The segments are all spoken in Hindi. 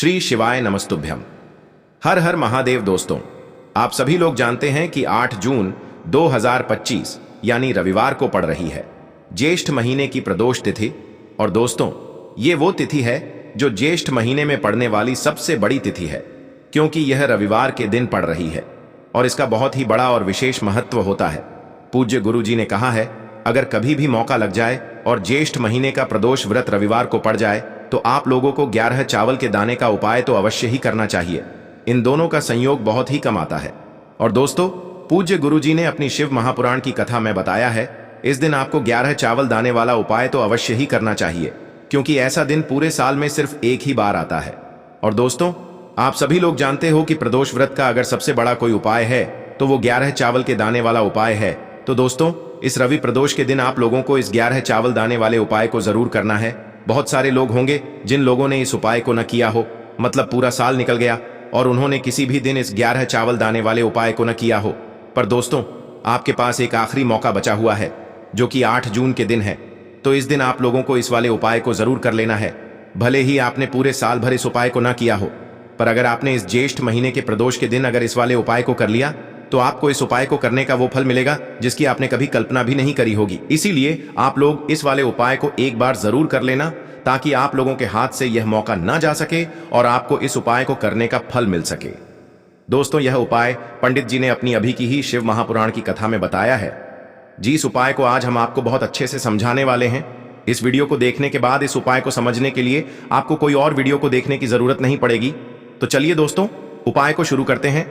श्री शिवाय नमस्तुभ्यम। हर हर महादेव। दोस्तों, आप सभी लोग जानते हैं कि 8 जून 2025 यानी रविवार को पड़ रही है ज्येष्ठ महीने की प्रदोष तिथि। और दोस्तों, ये वो तिथि है जो ज्येष्ठ महीने में पड़ने वाली सबसे बड़ी तिथि है, क्योंकि यह रविवार के दिन पड़ रही है और इसका बहुत ही बड़ा और विशेष महत्व होता है। पूज्य गुरु जी ने कहा है, अगर कभी भी मौका लग जाए और ज्येष्ठ महीने का प्रदोष व्रत रविवार को पड़ जाए तो आप लोगों को 11 चावल के दाने का उपाय तो अवश्य ही करना चाहिए। इन दोनों का संयोग बहुत ही कम आता है। और दोस्तों, पूज्य गुरु जी ने अपनी शिव महापुराण की कथा में बताया है, इस दिन आपको 11 चावल दाने वाला उपाय तो अवश्य ही करना चाहिए, क्योंकि ऐसा दिन पूरे साल में सिर्फ एक ही बार आता है। और दोस्तों, आप सभी लोग जानते हो कि प्रदोष व्रत का अगर सबसे बड़ा कोई उपाय है तो वो 11 चावल के दाने वाला उपाय है। तो दोस्तों, इस रवि प्रदोष के दिन आप लोगों को इस 11 चावल दाने वाले उपाय को जरूर करना है। बहुत सारे लोग होंगे जिन लोगों ने इस उपाय को न किया हो, मतलब पूरा साल निकल गया और उन्होंने किसी भी दिन इस 11 चावल दाने वाले उपाय को न किया हो। पर दोस्तों, आपके पास एक आखिरी मौका बचा हुआ है, जो कि 8 जून के दिन है। तो इस दिन आप लोगों को इस वाले उपाय को जरूर कर लेना है। भले ही आपने पूरे साल भर इस उपाय को न किया हो, पर अगर आपने इस ज्येष्ठ महीने के प्रदोष के दिन अगर इस वाले उपाय को कर लिया तो आपको इस उपाय को करने का वो फल मिलेगा जिसकी आपने कभी कल्पना भी नहीं करी होगी। इसीलिए आप लोग इस वाले उपाय को एक बार जरूर कर लेना, ताकि आप लोगों के हाथ से यह मौका ना जा सके और आपको इस उपाय को करने का फल मिल सके। दोस्तों, यह उपाय पंडित जी ने अपनी अभी की ही शिव महापुराण की कथा में बताया है। जी, इस उपाय को आज हम आपको बहुत अच्छे से समझाने वाले हैं। इस वीडियो को देखने के बाद इस उपाय को समझने के लिए आपको कोई और वीडियो को देखने की जरूरत नहीं पड़ेगी। तो चलिए दोस्तों, उपाय को शुरू करते हैं।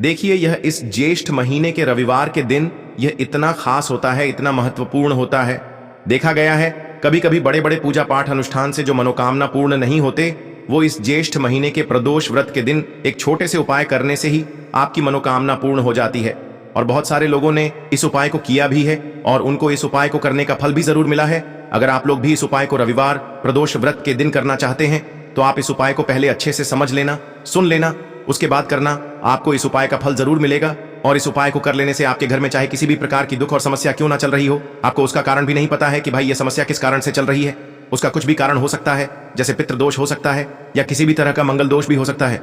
देखिए, यह इस ज्येष्ठ महीने के रविवार के दिन यह इतना खास होता है, इतना महत्वपूर्ण होता है। देखा गया है कभी कभी बड़े बड़े पूजा पाठ अनुष्ठान से जो मनोकामना पूर्ण नहीं होते, वो इस ज्येष्ठ महीने के प्रदोष व्रत के दिन एक छोटे से उपाय करने से ही आपकी मनोकामना पूर्ण हो जाती है। और बहुत सारे लोगों ने इस उपाय को किया भी है और उनको इस उपाय को करने का फल भी जरूर मिला है। अगर आप लोग भी इस उपाय को रविवार प्रदोष व्रत के दिन करना चाहते हैं तो आप इस उपाय को पहले अच्छे से समझ लेना, सुन लेना, उसके बाद करना। आपको इस उपाय का फल जरूर मिलेगा। और इस उपाय को कर लेने से आपके घर में चाहे किसी भी प्रकार की दुख और समस्या क्यों ना चल रही हो, आपको उसका कारण भी नहीं पता है कि भाई ये समस्या किस कारण से चल रही है। उसका कुछ भी कारण हो सकता है, जैसे पितृदोष हो सकता है या किसी भी तरह का मंगल दोष भी हो सकता है।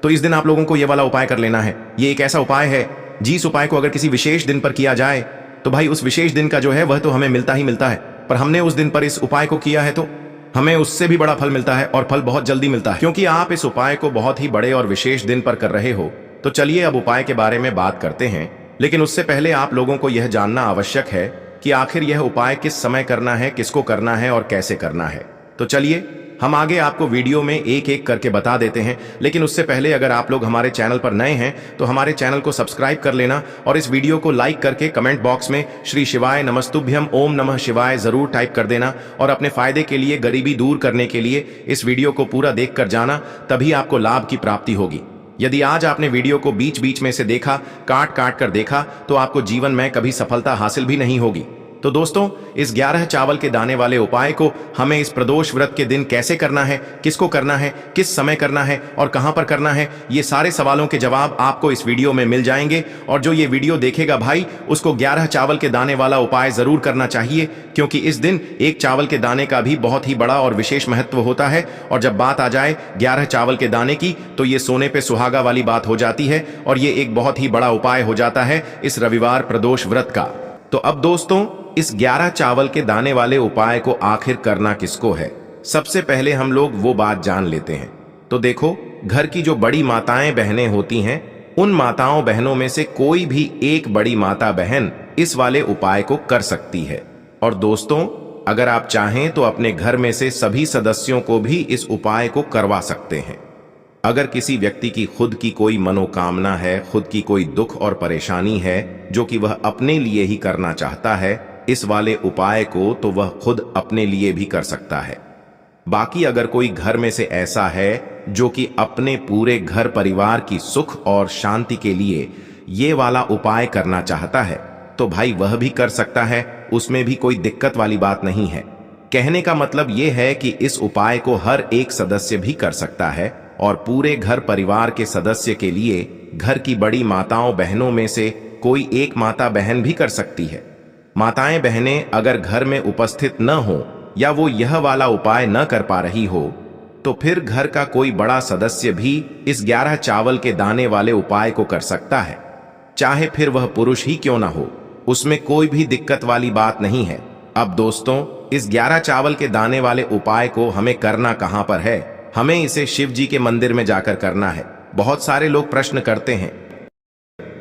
तो इस दिन आप लोगों को ये वाला उपाय कर लेना है। ये एक ऐसा उपाय है, जिस उपाय को अगर किसी विशेष दिन पर किया जाए तो भाई उस विशेष दिन का जो है वह तो हमें मिलता ही मिलता है, पर हमने उस दिन पर इस उपाय को किया है तो हमें उससे भी बड़ा फल मिलता है और फल बहुत जल्दी मिलता है, क्योंकि आप इस उपाय को बहुत ही बड़े और विशेष दिन पर कर रहे हो। तो चलिए अब उपाय के बारे में बात करते हैं, लेकिन उससे पहले आप लोगों को यह जानना आवश्यक है कि आखिर यह उपाय किस समय करना है, किसको करना है और कैसे करना है। तो चलिए हम आगे आपको वीडियो में एक एक करके बता देते हैं। लेकिन उससे पहले अगर आप लोग हमारे चैनल पर नए हैं तो हमारे चैनल को सब्सक्राइब कर लेना और इस वीडियो को लाइक करके कमेंट बॉक्स में श्री शिवाय नमस्तुभ्यम ओम नमः शिवाय जरूर टाइप कर देना। और अपने फायदे के लिए, गरीबी दूर करने के लिए इस वीडियो को पूरा देख कर जाना, तभी आपको लाभ की प्राप्ति होगी। यदि आज आपने वीडियो को बीच बीच में से देखा, काट काट कर देखा, तो आपको जीवन में कभी सफलता हासिल भी नहीं होगी। तो दोस्तों, इस 11 चावल के दाने वाले उपाय को हमें इस प्रदोष व्रत के दिन कैसे करना है, किसको करना है, किस समय करना है और कहां पर करना है, ये सारे सवालों के जवाब आपको इस वीडियो में मिल जाएंगे। और जो ये वीडियो देखेगा भाई, उसको 11 चावल के दाने वाला उपाय जरूर करना चाहिए, क्योंकि इस दिन एक चावल के दाने का भी बहुत ही बड़ा और विशेष महत्व होता है। और जब बात आ जाए 11 चावल के दाने की, तो ये सोने पे सुहागा वाली बात हो जाती है और ये एक बहुत ही बड़ा उपाय हो जाता है इस रविवार प्रदोष व्रत का। तो अब दोस्तों, इस 11 चावल के दाने वाले उपाय को आखिर करना किसको है, सबसे पहले हम लोग वो बात जान लेते हैं। तो देखो, घर की जो बड़ी माताएं बहनें होती हैं, उन माताओं बहनों में से कोई भी एक बड़ी माता बहन इस वाले उपाय को कर सकती है। और दोस्तों, अगर आप चाहें तो अपने घर में से सभी सदस्यों को भी इस उपाय को करवा सकते हैं। अगर किसी व्यक्ति की खुद की कोई मनोकामना है, खुद की कोई दुख और परेशानी है जो कि वह अपने लिए ही करना चाहता है इस वाले उपाय को, तो वह खुद अपने लिए भी कर सकता है। बाकी अगर कोई घर में से ऐसा है जो कि अपने पूरे घर परिवार की सुख और शांति के लिए ये वाला उपाय करना चाहता है, तो भाई वह भी कर सकता है, उसमें भी कोई दिक्कत वाली बात नहीं है। कहने का मतलब ये है कि इस उपाय को हर एक सदस्य भी कर सकता है और पूरे घर परिवार के सदस्य के लिए घर की बड़ी माताओं बहनों में से कोई एक माता बहन भी कर सकती है। माताएं बहनें अगर घर में उपस्थित न हो या वो यह वाला उपाय न कर पा रही हो, तो फिर घर का कोई बड़ा सदस्य भी इस 11 चावल के दाने वाले उपाय को कर सकता है, चाहे फिर वह पुरुष ही क्यों ना हो। उसमें कोई भी दिक्कत वाली बात नहीं है। अब दोस्तों, इस 11 चावल के दाने वाले उपाय को हमें करना कहां पर है? हमें इसे शिव जी के मंदिर में जाकर करना है। बहुत सारे लोग प्रश्न करते हैं,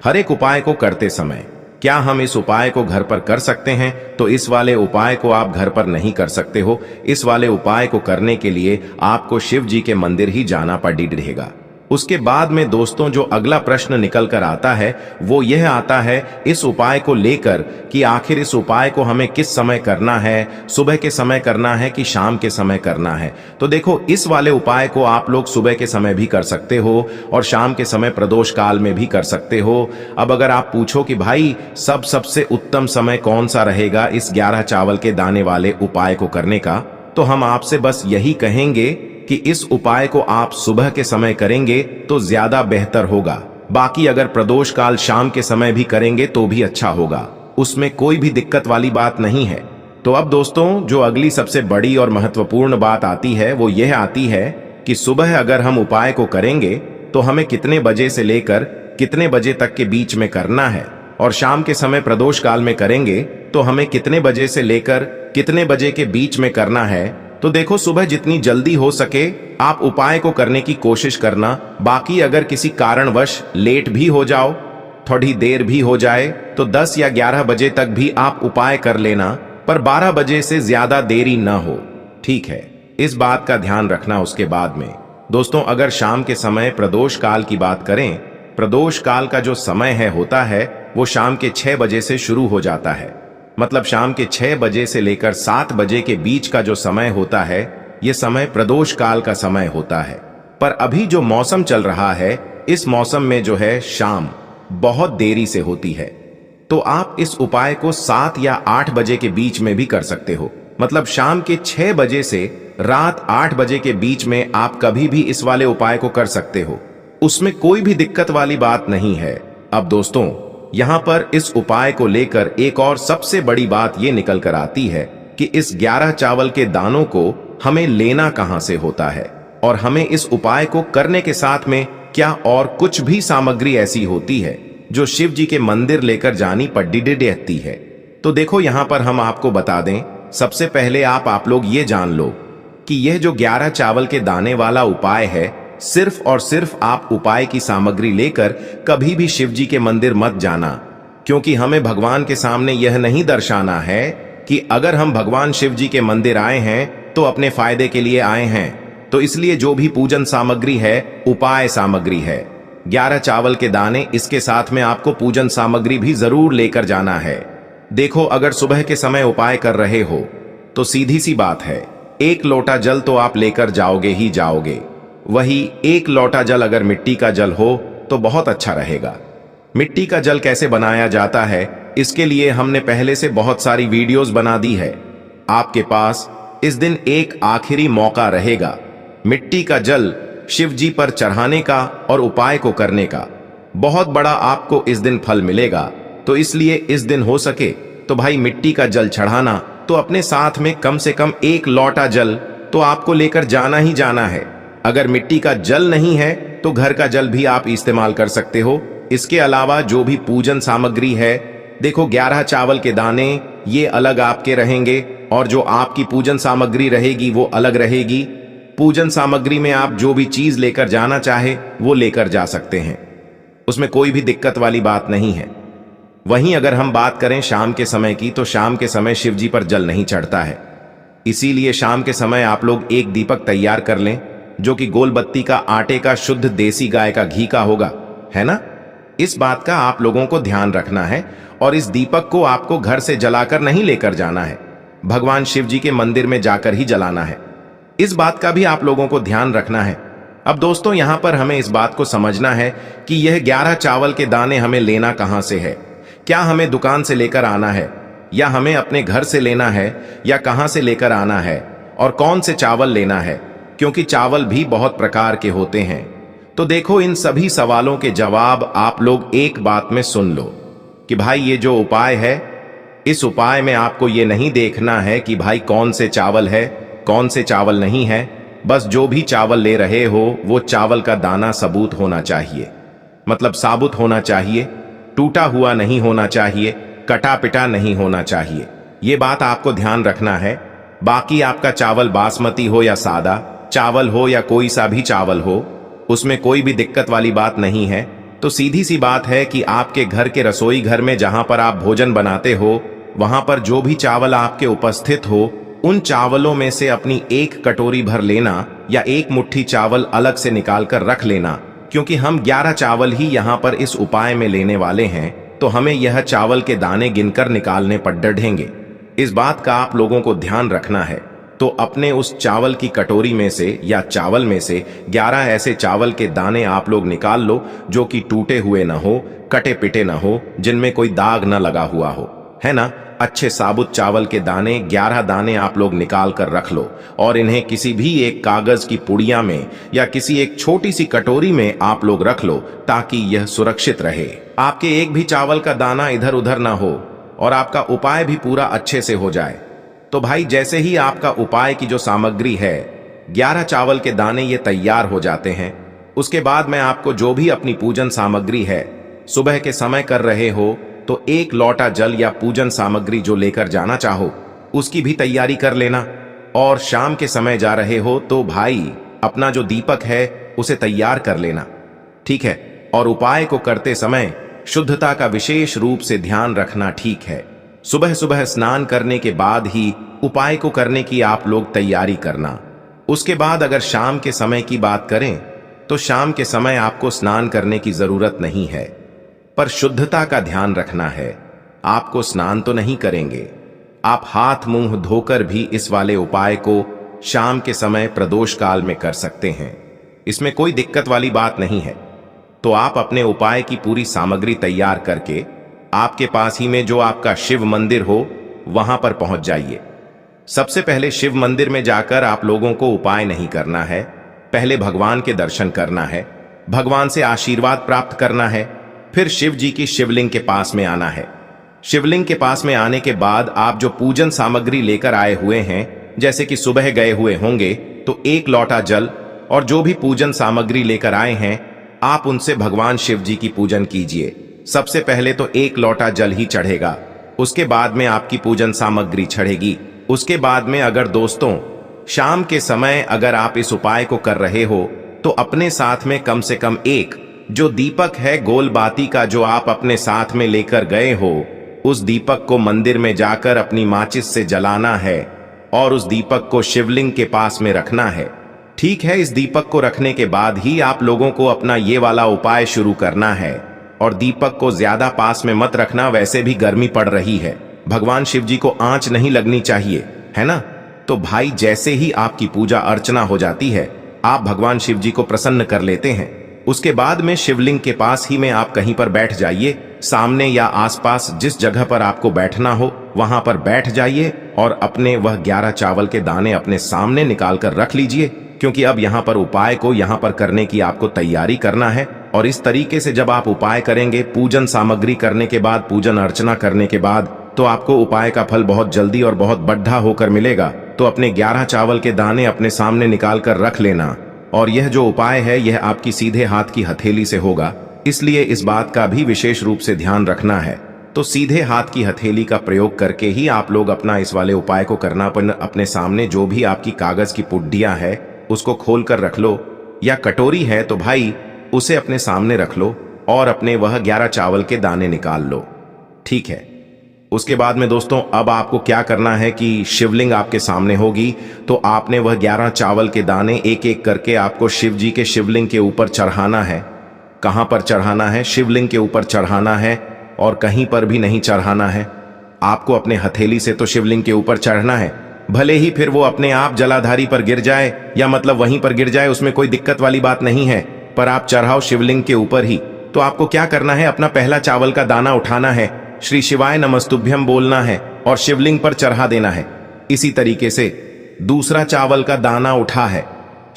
हर एक उपाय को करते समय क्या हम इस उपाय को घर पर कर सकते हैं? तो इस वाले उपाय को आप घर पर नहीं कर सकते हो। इस वाले उपाय को करने के लिए आपको शिव जी के मंदिर ही जाना पड़ेगा। उसके बाद में दोस्तों जो अगला प्रश्न निकल कर आता है वो यह आता है इस उपाय को लेकर कि आखिर इस उपाय को हमें किस समय करना है, सुबह के समय करना है कि शाम के समय करना है। तो देखो, इस वाले उपाय को आप लोग सुबह के समय भी कर सकते हो और शाम के समय प्रदोष काल में भी कर सकते हो। अब अगर आप पूछो कि भाई सबसे उत्तम समय कौन सा रहेगा इस 11 चावल के दाने वाले उपाय को करने का, तो हम आपसे बस यही कहेंगे कि इस उपाय को आप सुबह के समय करेंगे तो ज्यादा बेहतर होगा। बाकी अगर प्रदोष काल शाम के समय भी करेंगे तो भी अच्छा होगा, उसमें कोई भी दिक्कत वाली बात नहीं है। तो अब दोस्तों जो अगली सबसे बड़ी और महत्वपूर्ण बात आती है वो यह आती है कि सुबह अगर हम उपाय को करेंगे तो हमें कितने बजे से लेकर कितने बजे तक के बीच में करना है, और शाम के समय प्रदोष काल में करेंगे तो हमें कितने बजे से लेकर कितने बजे के बीच में करना है। तो देखो, सुबह जितनी जल्दी हो सके आप उपाय को करने की कोशिश करना। बाकी अगर किसी कारणवश लेट भी हो जाओ, थोड़ी देर भी हो जाए, तो 10 या 11 बजे तक भी आप उपाय कर लेना, पर 12 बजे से ज्यादा देरी ना हो, ठीक है? इस बात का ध्यान रखना। उसके बाद में दोस्तों अगर शाम के समय प्रदोष काल की बात करें, प्रदोष काल का जो समय होता है वो शाम के 6 बजे से शुरू हो जाता है। मतलब शाम के 6 बजे से लेकर 7 बजे के बीच का जो समय होता है ये समय प्रदोष काल का समय होता है। पर अभी जो मौसम चल रहा है इस मौसम में जो है शाम बहुत देरी से होती है, तो आप इस उपाय को 7 या 8 बजे के बीच में भी कर सकते हो। मतलब शाम के 6 बजे से रात 8 बजे के बीच में आप कभी भी इस वाले उपाय को कर सकते हो, उसमें कोई भी दिक्कत वाली बात नहीं है। अब दोस्तों यहां पर इस उपाय को लेकर एक और सबसे बड़ी बात यह निकल कर आती है कि इस 11 चावल के दानों को हमें लेना कहां से होता है, और हमें इस उपाय को करने के साथ में क्या और कुछ भी सामग्री ऐसी होती है जो शिव जी के मंदिर लेकर जानी पड़ती है। तो देखो यहां पर हम आपको बता दें, सबसे पहले आप लोग ये जान लो कि यह जो 11 चावल के दाने वाला उपाय है, सिर्फ और सिर्फ आप उपाय की सामग्री लेकर कभी भी शिव जी के मंदिर मत जाना, क्योंकि हमें भगवान के सामने यह नहीं दर्शाना है कि अगर हम भगवान शिव जी के मंदिर आए हैं तो अपने फायदे के लिए आए हैं। तो इसलिए जो भी पूजन सामग्री है उपाय सामग्री है। 11 चावल के दाने, इसके साथ में आपको पूजन सामग्री भी जरूर लेकर जाना है। देखो, अगर सुबह के समय उपाय कर रहे हो तो सीधी सी बात है, 1 लोटा जल तो आप लेकर जाओगे ही जाओगे। वही 1 लोटा जल अगर मिट्टी का जल हो तो बहुत अच्छा रहेगा। मिट्टी का जल कैसे बनाया जाता है इसके लिए हमने पहले से बहुत सारी वीडियोस बना दी है। आपके पास इस दिन एक आखिरी मौका रहेगा मिट्टी का जल शिव जी पर चढ़ाने का और उपाय को करने का। बहुत बड़ा आपको इस दिन फल मिलेगा। तो इसलिए इस दिन हो सके तो भाई मिट्टी का जल चढ़ाना, तो अपने साथ में कम से कम 1 लोटा जल तो आपको लेकर जाना ही जाना है। अगर मिट्टी का जल नहीं है तो घर का जल भी आप इस्तेमाल कर सकते हो। इसके अलावा जो भी पूजन सामग्री है, देखो 11 चावल के दाने ये अलग आपके रहेंगे और जो आपकी पूजन सामग्री रहेगी वो अलग रहेगी। पूजन सामग्री में आप जो भी चीज लेकर जाना चाहे वो लेकर जा सकते हैं, उसमें कोई भी दिक्कत वाली बात नहीं है। वहीं अगर हम बात करें शाम के समय की, तो शाम के समय शिव जी पर जल नहीं चढ़ता है। इसीलिए शाम के समय आप लोग एक दीपक तैयार कर लें जो कि गोल बत्ती का आटे का शुद्ध देसी गाय का घी का होगा, है ना? इस बात का आप लोगों को ध्यान रखना है। और इस दीपक को आपको घर से जलाकर नहीं लेकर जाना है, भगवान शिव जी के मंदिर में जाकर ही जलाना है। इस बात का भी आप लोगों को ध्यान रखना है। अब दोस्तों यहां पर हमें इस बात को समझना है कि यह 11 चावल के दाने हमें लेना कहां से है। क्या हमें दुकान से लेकर आना है, या हमें अपने घर से लेना है, या कहां से लेकर आना है, और कौन से चावल लेना है, क्योंकि चावल भी बहुत प्रकार के होते हैं। तो देखो, इन सभी सवालों के जवाब आप लोग एक बात में सुन लो कि भाई ये जो उपाय है, इस उपाय में आपको ये नहीं देखना है कि भाई कौन से चावल है कौन से चावल नहीं है। बस जो भी चावल ले रहे हो वो चावल का दाना सबूत होना चाहिए, मतलब साबुत होना चाहिए, टूटा हुआ नहीं होना चाहिए, कटा पिटा नहीं होना चाहिए। ये बात आपको ध्यान रखना है। बाकी आपका चावल बासमती हो या सादा चावल हो या कोई सा भी चावल हो, उसमें कोई भी दिक्कत वाली बात नहीं है। तो सीधी सी बात है कि आपके घर के रसोई घर में जहां पर आप भोजन बनाते हो, वहां पर जो भी चावल आपके उपस्थित हो, उन चावलों में से अपनी एक कटोरी भर लेना या एक मुट्ठी चावल अलग से निकाल कर रख लेना, क्योंकि हम 11 चावल ही यहाँ पर इस उपाय में लेने वाले हैं, तो हमें यह चावल के दाने गिनकर निकालने पड़ेंगे। इस बात का आप लोगों को ध्यान रखना है। तो अपने उस चावल की कटोरी में से या चावल में से 11 ऐसे चावल के दाने आप लोग निकाल लो जो कि टूटे हुए ना हो, कटे पिटे ना हो, जिनमें कोई दाग ना लगा हुआ हो, है ना। अच्छे साबुत चावल के दाने 11 दाने आप लोग निकाल कर रख लो और इन्हें किसी भी एक कागज की पुड़िया में या किसी एक छोटी सी कटोरी में आप लोग रख लो, ताकि यह सुरक्षित रहे। आपके एक भी चावल का दाना इधर उधर ना हो और आपका उपाय भी पूरा अच्छे से हो जाए। तो भाई जैसे ही आपका उपाय की जो सामग्री है, 11 चावल के दाने ये तैयार हो जाते हैं, उसके बाद मैं आपको जो भी अपनी पूजन सामग्री है, सुबह के समय कर रहे हो तो एक लोटा जल या पूजन सामग्री जो लेकर जाना चाहो उसकी भी तैयारी कर लेना। और शाम के समय जा रहे हो तो भाई अपना जो दीपक है उसे तैयार कर लेना, ठीक है। और उपाय को करते समय शुद्धता का विशेष रूप से ध्यान रखना, ठीक है। सुबह सुबह स्नान करने के बाद ही उपाय को करने की आप लोग तैयारी करना। उसके बाद अगर शाम के समय की बात करें तो शाम के समय आपको स्नान करने की जरूरत नहीं है, पर शुद्धता का ध्यान रखना है। आपको स्नान तो नहीं करेंगे, आप हाथ मुंह धोकर भी इस वाले उपाय को शाम के समय प्रदोष काल में कर सकते हैं, इसमें कोई दिक्कत वाली बात नहीं है। तो आप अपने उपाय की पूरी सामग्री तैयार करके आपके पास ही में जो आपका शिव मंदिर हो वहां पर पहुंच जाइए। सबसे पहले शिव मंदिर में जाकर आप लोगों को उपाय नहीं करना है, पहले भगवान के दर्शन करना है, भगवान से आशीर्वाद प्राप्त करना है, फिर शिव जी की शिवलिंग के पास में आना है। शिवलिंग के पास में आने के बाद आप जो पूजन सामग्री लेकर आए हुए हैं, जैसे कि सुबह गए हुए होंगे तो एक लोटा जल और जो भी पूजन सामग्री लेकर आए हैं आप उनसे भगवान शिव जी की पूजन कीजिए। सबसे पहले तो एक लोटा जल ही चढ़ेगा, उसके बाद में आपकी पूजन सामग्री चढ़ेगी। उसके बाद में अगर दोस्तों शाम के समय अगर आप इस उपाय को कर रहे हो तो अपने साथ में कम से कम एक जो दीपक है गोल बाती का जो आप अपने साथ में लेकर गए हो, उस दीपक को मंदिर में जाकर अपनी माचिस से जलाना है और उस दीपक को शिवलिंग के पास में रखना है, ठीक है। इस दीपक को रखने के बाद ही आप लोगों को अपना ये वाला उपाय शुरू करना है। और दीपक को ज्यादा पास में मत रखना, वैसे भी गर्मी पड़ रही है, भगवान शिव जी को आंच नहीं लगनी चाहिए, है ना। तो भाई जैसे ही आपकी पूजा अर्चना हो जाती है, आप भगवान शिव जी को प्रसन्न कर लेते हैं, उसके बाद में शिवलिंग के पास ही में आप कहीं पर बैठ जाइए, सामने या आसपास जिस जगह पर आपको बैठना हो वहां पर बैठ जाइए और अपने वह 11 चावल के दाने अपने सामने निकाल कर रख लीजिए, क्योंकि अब यहाँ पर उपाय को यहाँ पर करने की आपको तैयारी करना है। और इस तरीके से जब आप उपाय करेंगे, पूजन सामग्री करने के बाद, पूजन अर्चना करने के बाद, तो आपको उपाय का फल बहुत जल्दी और बहुत बढ़ा होकर मिलेगा। तो अपने 11 चावल के दाने अपने सामने निकाल कर रख लेना। और यह जो उपाय है यह आपकी सीधे हाथ की हथेली से होगा, इसलिए इस बात का भी विशेष रूप से ध्यान रखना है। तो सीधे हाथ की हथेली का प्रयोग करके ही आप लोग अपना इस वाले उपाय को करना। अपने सामने जो भी आपकी कागज की पुड्डियां है उसको खोल कर रख लो, या कटोरी है तो भाई उसे अपने सामने रख लो और अपने वह 11 चावल के दाने निकाल लो, ठीक है। उसके बाद में दोस्तों अब आपको क्या करना है कि शिवलिंग आपके सामने होगी, तो आपने वह 11 चावल के दाने एक एक करके आपको शिव जी के शिवलिंग के ऊपर चढ़ाना है। कहां पर चढ़ाना है? शिवलिंग के ऊपर चढ़ाना है और कहीं पर भी नहीं चढ़ाना है। आपको अपने हथेली से तो शिवलिंग के ऊपर चढ़ना है, भले ही फिर वो अपने आप जलाधारी पर गिर जाए या मतलब वहीं पर गिर जाए, उसमें कोई दिक्कत वाली बात नहीं है, पर आप चढ़ाओ शिवलिंग के ऊपर ही। तो आपको क्या करना है, अपना पहला चावल का दाना उठाना है, श्री शिवाय नमस्तुभ्यम बोलना है और शिवलिंग पर चढ़ा देना है। इसी तरीके से दूसरा चावल का दाना उठा है,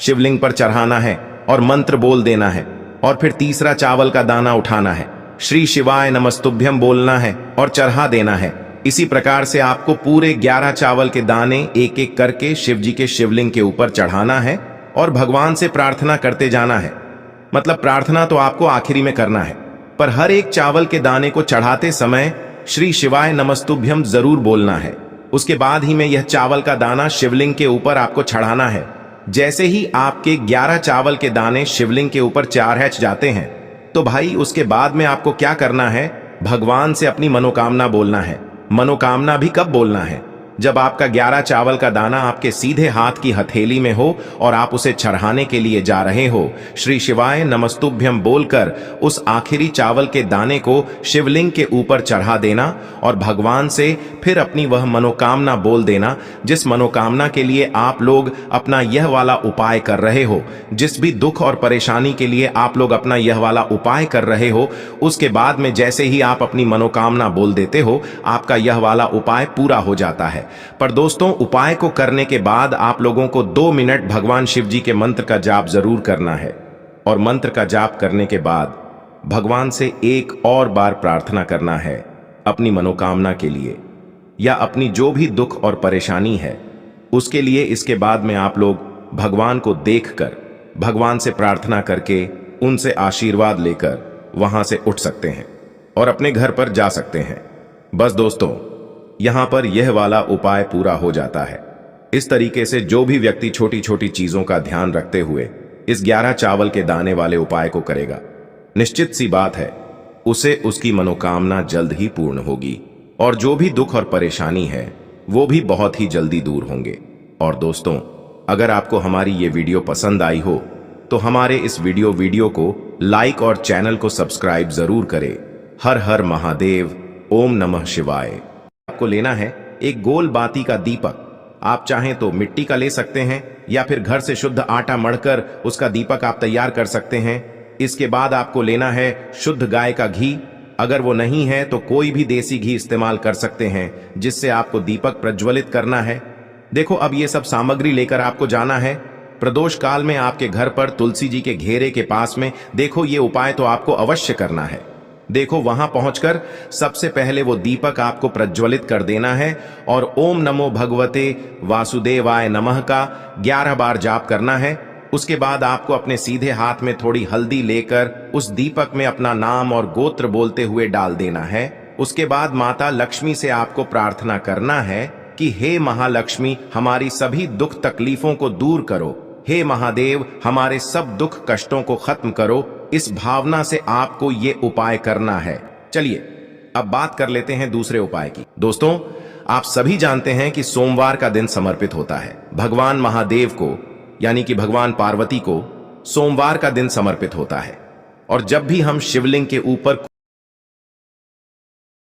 शिवलिंग पर चढ़ाना है और मंत्र बोल देना है। और फिर तीसरा चावल का दाना उठाना है, श्री शिवाय नमस्तुभ्यम बोलना है और चढ़ा देना है। इसी प्रकार से आपको पूरे 11 चावल के दाने एक एक करके शिव जी के शिवलिंग के ऊपर चढ़ाना है और भगवान से प्रार्थना करते जाना है। मतलब प्रार्थना तो आपको आखिरी में करना है, पर हर एक चावल के दाने को चढ़ाते समय श्री शिवाय नमस्तुभ्यम जरूर बोलना है। उसके बाद ही में यह चावल का दाना शिवलिंग के ऊपर आपको चढ़ाना है। जैसे ही आपके 11 चावल के दाने शिवलिंग के ऊपर चारहच जाते हैं, तो भाई उसके बाद में आपको क्या करना है, भगवान से अपनी मनोकामना बोलना है। मनोकामना भी कब बोलना है, जब आपका 11 चावल का दाना आपके सीधे हाथ की हथेली में हो और आप उसे चढ़ाने के लिए जा रहे हो। श्री शिवाय नमस्तुभ्यम बोलकर उस आखिरी चावल के दाने को शिवलिंग के ऊपर चढ़ा देना और भगवान से फिर अपनी वह मनोकामना बोल देना, जिस मनोकामना के लिए आप लोग अपना यह वाला उपाय कर रहे हो। जिस भी दुख और परेशानी के लिए आप लोग अपना यह वाला उपाय कर रहे हो, उसके बाद में जैसे ही आप अपनी मनोकामना बोल देते हो, आपका यह वाला उपाय पूरा हो जाता है। पर दोस्तों, उपाय को करने के बाद आप लोगों को 2 मिनट भगवान शिव जी के मंत्र का जाप जरूर करना है। और मंत्र का जाप करने के बाद भगवान से एक और बार प्रार्थना करना है अपनी मनोकामना के लिए, या अपनी जो भी दुख और परेशानी है उसके लिए। इसके बाद में आप लोग भगवान को देखकर, भगवान से प्रार्थना करके, उनसे आशीर्वाद लेकर वहां से उठ सकते हैं और अपने घर पर जा सकते हैं। बस दोस्तों, यहां पर यह वाला उपाय पूरा हो जाता है। इस तरीके से जो भी व्यक्ति छोटी छोटी चीजों का ध्यान रखते हुए इस 11 चावल के दाने वाले उपाय को करेगा, निश्चित सी बात है उसे उसकी मनोकामना जल्द ही पूर्ण होगी और जो भी दुख और परेशानी है वो भी बहुत ही जल्दी दूर होंगे। और दोस्तों, अगर आपको हमारी ये वीडियो पसंद आई हो तो हमारे इस वीडियो को लाइक और चैनल को सब्सक्राइब जरूर करें। हर हर महादेव, ओम नमः शिवाय। आपको लेना है एक गोल बाती का दीपक। आप चाहें तो मिट्टी का ले सकते हैं या फिर घर से शुद्ध आटा मढ़कर उसका दीपक आप तैयार कर सकते हैं। इसके बाद आपको लेना है शुद्ध गाय का घी। अगर वो नहीं है तो कोई भी देसी घी इस्तेमाल कर सकते हैं, जिससे आपको दीपक प्रज्वलित करना है। देखो, अब ये सब सामग्री लेकर आपको जाना है प्रदोष काल में आपके घर पर तुलसी जी के घेरे के पास में। देखो, ये उपाय तो आपको अवश्य करना है। देखो, वहां पहुंचकर सबसे पहले वो दीपक आपको प्रज्वलित कर देना है और ओम नमो भगवते वासुदेवाय नमः का 11 बार जाप करना है। उसके बाद आपको अपने सीधे हाथ में थोड़ी हल्दी लेकर उस दीपक में अपना नाम और गोत्र बोलते हुए डाल देना है। उसके बाद माता लक्ष्मी से आपको प्रार्थना करना है कि हे महालक्ष्मी, हमारी सभी दुख तकलीफों को दूर करो। हे महादेव, हमारे सब दुख कष्टों को खत्म करो। इस भावना से आपको ये उपाय करना है। चलिए अब बात कर लेते हैं दूसरे उपाय की। दोस्तों, आप सभी जानते हैं कि सोमवार का दिन समर्पित होता है भगवान महादेव को, यानी कि भगवान पार्वती को सोमवार का दिन समर्पित होता है। और जब भी हम शिवलिंग के ऊपर